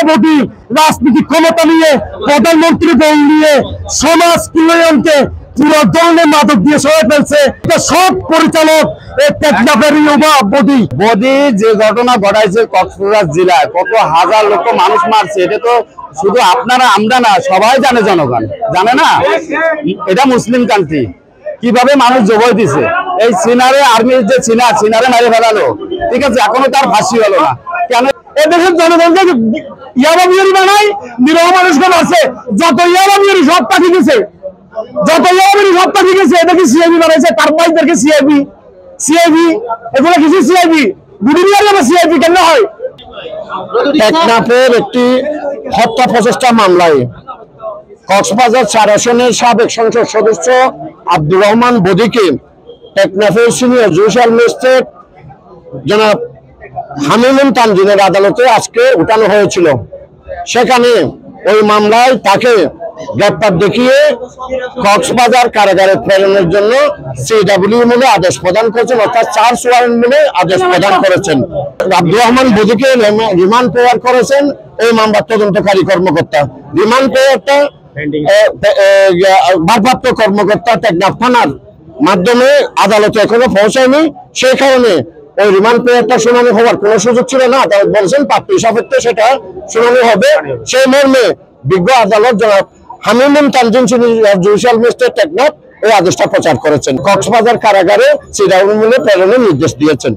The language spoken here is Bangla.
মোদী রাজনীতি ক্ষমতা নিয়ে প্রধানমন্ত্রী দল নিয়ে সমাজ কল্যাণকে পুরো ধরনের মাদক দিয়ে সরে ফেলছে। সব পরিচালক মোদী যে ঘটনা ঘটাইছে কক্সবাজার জেলায় কত হাজার লক্ষ মানুষ মারছে, এটা তো শুধু আপনারা আমরা না, সবাই জানে, জনগণ জানে না। এটা মুসলিম কান্ট্রি, কিভাবে মানুষ জবাই দিছে। এই সিনারে আর্মির যে সিনারে মারি ফেলালো, ঠিক আছে, এখনো তার ফাঁসি হলো না কেন? এদেশের জনগণকে ইয়াবা বিহারি বানায়, নিরহ মানুষজন আছে, যত ইয়াবা বিহারি সব পাঠিয়ে দিছে, যত ইয়াবা বিহারি সব পাঠিয়ে গেছে। এদেরকে সিআইবি বানাইছে, তার ভাইদেরকে সিআইবি এগুলো কিছু সিআইবি গুড়ি নিয়ে যাবে। সিআইবি কেন হয়? টেকনাফের একটি হত্যা প্রচেষ্টা মামলায় কক্সবাজার 4 আসনের সাবেক সংসদ সদস্য আব্দুর রহমান বদিকে টেকনাফের সিনিয়র জুডিশিয়াল ম্যাজিস্ট্রেট জনাব হামিমুন তানজিনের আদালতে আজকে উঠানো হয়েছিল। সেখানে ওই মামলায় তাকে গ্রেপ্তার দেখিয়ে কক্সবাজার কারাগারে প্রেরণের জন্য সিডব্লিউ মিলে আদেশ প্রদান করেছেন, অর্থাৎ চার্জ ওয়ারেন্ট মিলে আদেশ প্রদান করেছেন। আব্দুর রহমান বদিকে রিমান্ড প্রেয়ার করেছেন এই মামলার তদন্তকারী কর্মকর্তা। রিমান্ড প্রেয়ারটা ভারপ্রাপ্ত কর্মকর্তা টেকনাফ থানার মাধ্যমে আদালতে এখনো পৌঁছায়নি। সেই কারণে ওই রিমান্ড প্রেয়ারটা শুনানি হওয়ার কোনো সুযোগ ছিল না। তাই বলছেন প্রাপ্তি সাপেক্ষে সেটা শুনানি হবে। সেই মর্মে বিজ্ঞ আদালত জনাব হামিমুন তানজিন জুডিশিয়াল ম্যাজিস্ট্রেট টেকনাফ এই আদেশটা প্রচার করেছেন। কক্সবাজার কারাগারে সিডব্লিউ মিলে প্রেরণের নির্দেশ দিয়েছেন।